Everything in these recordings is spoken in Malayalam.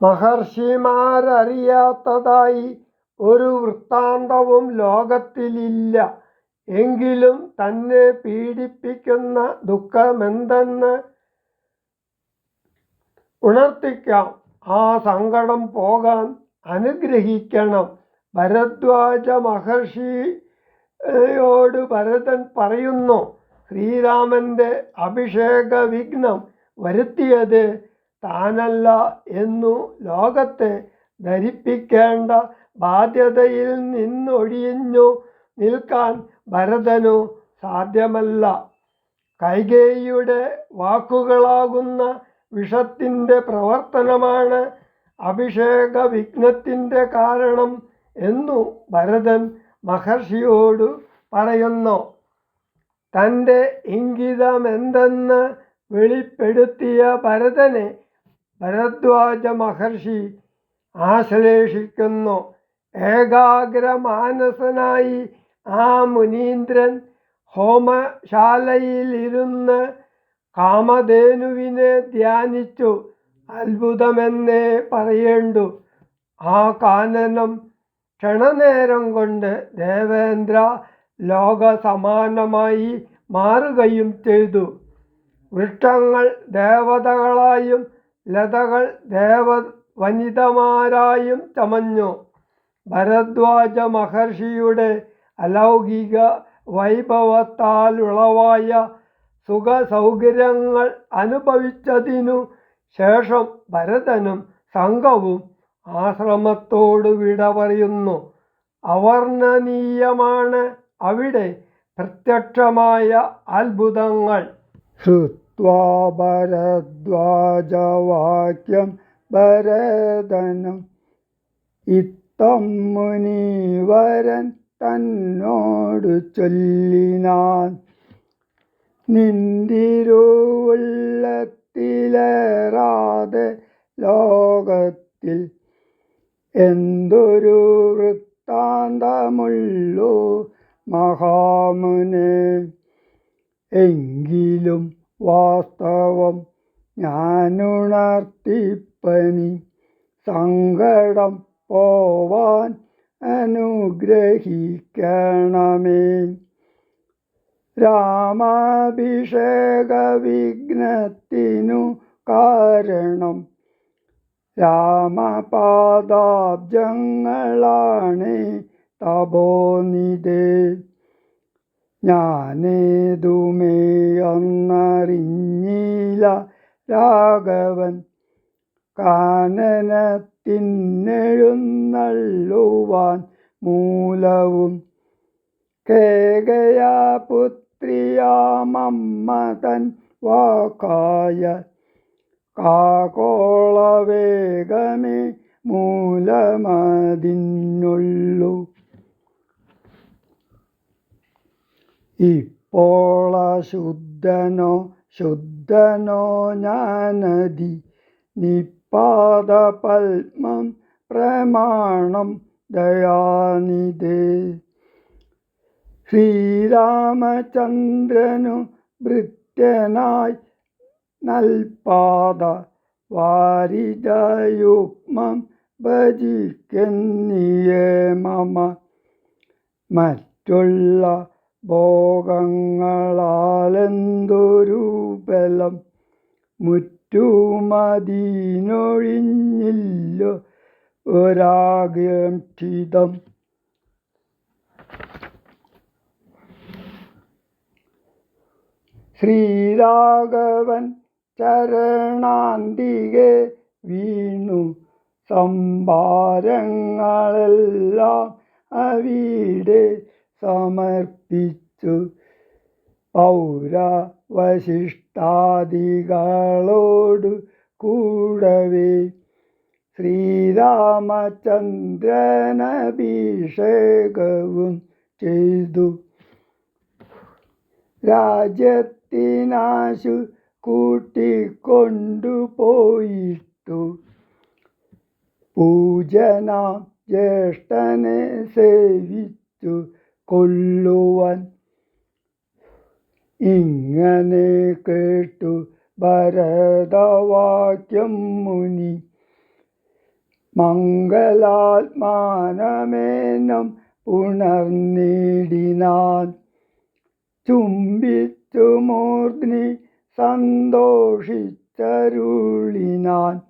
മഹർഷിമാരറിയാത്തതായി ഒരു വൃത്താന്തവും ലോകത്തിലില്ല. എങ്കിലും തന്നെ പീഡിപ്പിക്കുന്ന ദുഃഖമെന്തെന്ന് ഉണർത്തിക്കാം. ആ സങ്കടം പോകാൻ അനുഗ്രഹിക്കണം. ഭരദ്വാജ മഹർഷിയോട് ഭരതൻ പറയുന്നു, ശ്രീരാമന്റെ അഭിഷേക വിഘ്നം വരുത്തിയത് താനല്ല എന്നു ലോകത്തെ ധരിപ്പിക്കേണ്ട ബാധ്യതയിൽ നിന്നൊഴിഞ്ഞു നിൽക്കാൻ ഭരതനു സാധ്യമല്ല. കൈകേയിയുടെ വാക്കുകളാകുന്ന വിഷത്തിന്റെ പ്രവർത്തനമാണ് അഭിഷേക വിഘ്നത്തിന്റെ കാരണം എന്നു ഭരതൻ മഹർഷിയോട് പറയുന്നു. തന്റെ ഇംഗിതമെന്തെന്ന് വെളിപ്പെടുത്തിയ ഭരതനെ ഭരദ്വാജ മഹർഷി ആശ്ലേഷിക്കുന്നു. ഏകാഗ്രമാനസനായി ആ മുനീന്ദ്രൻ ഹോമശാലയിലിരുന്ന് കാമധേനുവിനെ ധ്യാനിച്ചു. അത്ഭുതമെന്നേ പറയേണ്ടു. ആ കാനനം ക്ഷണനേരം കൊണ്ട് ദേവേന്ദ്ര ലോകസമാനമായി മാറുകയും ചെയ്തു. വൃക്ഷങ്ങൾ ദേവതകളായും ലതകൾ ദേവവനിതമാരായും ചമഞ്ഞു. ഭരദ്വാജ മഹർഷിയുടെ അലൗകിക വൈഭവത്താലുളവായ സുഖസൗകര്യങ്ങൾ അനുഭവിച്ചതിനു ശേഷം ഭരതനും സംഘവും ആശ്രമത്തോട് വിട പറയുന്നു. അവർണ്ണനീയമാണ് അവിടെ പ്രത്യക്ഷമായ അത്ഭുതങ്ങൾ. ശ്രുത്വാ ഭരദ്വാജവാക്യം ഭരതനും ഇത്തം മുനിവരൻ തന്നോടു ചൊല്ലിനാൻ. നിന്തിരുവുള്ളത്തിലേറാതെ ലോകത്തിൽ എന്തൊരു വൃത്താന്തമുള്ളൂ മഹാമുനെ. എങ്കിലും വാസ്തവം ഞാനുണർത്തിപ്പനി സങ്കടം പോവാൻ അനുഗ്രഹിക്കണമേ. രാമാഭിഷേക വിഘ്നത്തിനു കാരണം രാമപാദാബ്ജങ്ങളാണ് തപോനിധേ. ഞാനേതുമേ ഒന്നറിഞ്ഞില്ല രാഘവൻ കാനനത്തിനെഴുന്നള്ളുവാൻ മൂലവും. കേകയാപുത്രിയാമമ്മ തൻ വാക്കായ കാകോളവേഗമേ മൂലമതിന്നുള്ളു. ഇപ്പോളശുദ്ധനോ ശുദ്ധനോ ഞാനതി നിപാദപത്മം പ്രമാണം ദയാനിധേ. ശ്രീരാമചന്ദ്രനു ഭൃത്യനായി നൽപാദ വാരിജയുഗ്മം ഭജിക്കുന്നിയേ മമ. മറ്റുള്ള ഭോഗങ്ങളാലെന്തൊരു ബലം മുറ്റുമതിനൊഴിഞ്ഞില്ല ഒരാഗ്രംക്ഷിതം. ശ്രീരാഘവൻ ചരണാന്തികെ വീണു സംഭാരങ്ങളെല്ലാം അവിടെ സമർപ്പിച്ചു. പൗരവശിഷ്ടാദികളോടു കൂടവേ ശ്രീരാമചന്ദ്രനഭിഷേകവും ചെയ്തു. രാജ്യത്തിനാശു കൂട്ടിക്കൊണ്ടുപോയിട്ടു പൂജനാം ജ്യേഷ്ഠനെ സേവിച്ചു കൊള്ളുവാൻ. ഇങ്ങനെ കേട്ടു ഭരതവാക്യം മുനി മംഗലാത്മാനമേനം ഉണർന്നിടിനാൻ. ചുംബിച്ചു മൂർധ്നി സന്തോഷിച്ചരുളിനാൻ.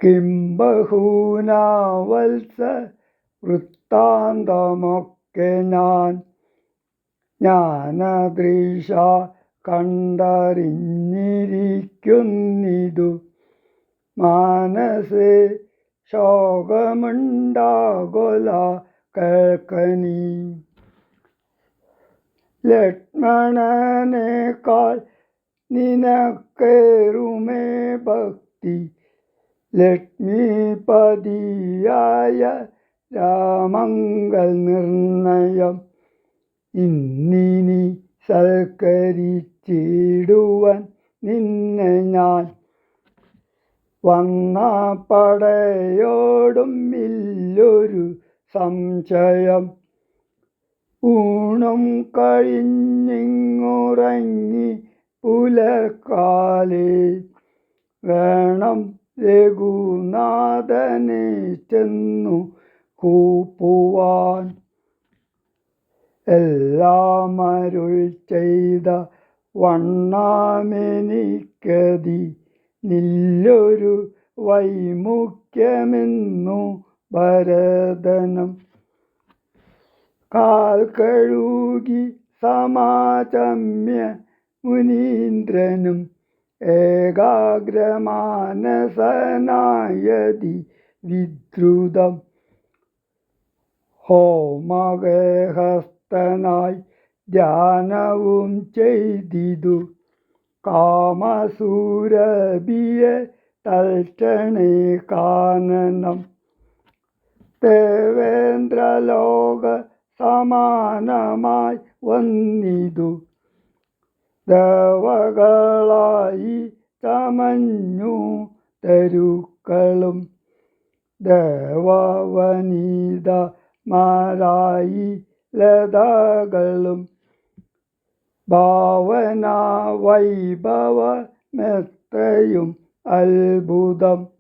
കിം ബഹൂനാ വത്സ വൃത്താന്തമൊക്കെ ഞാനദൃശ കണ്ടറിഞ്ഞിരിക്കുന്നിതു. മനസ്സേ ശോകമുണ്ടാകൊല കേൾക്കനീ. ലക്ഷ്മണനേക്കാൾ നിനക്കേറുമേ ഭക്തി. ലക്ഷ്മീപതിയായ രാമങ്കൽ നിർണയം. ഇന്നിനി സൽക്കരിച്ചിടുവൻ നിന്നെ ഞാൻ. വന്ന പടയോടും ഇല്ലൊരു സംശയം. ഊണും കഴിഞ്ഞിങ്ങുറങ്ങി പുലർക്കാലേ. വേണം രഘുനാഥനെ ചെന്നു കൂപ്പുവാൻ. എല്ലാം അരുൾ ചെയ്ത വണ്ണമെനിക്കതി നില്ലൊരു വൈമുഖ്യമെന്നു ഭരതനും. കാൽ കഴുകി സമാചമ്യ മുനീന്ദ്രനും. ഏകാഗ്രമാനസനായതി വിദ്രുതം. ഹോമഗേഹസ്ഥനായി ധ്യാനവും ചെയ്തിതു. കാമസൂരഭിയെ തൽക്ഷണേ കാനനം. ദേവേന്ദ്രലോക സമാനമായി വന്നിതു. ദേവകളായി ചമഞ്ഞു തരുക്കളും. ദേവവനിതമാരായി ലതകളും. ഭാവന വൈഭവമെത്രയും അത്ഭുതം.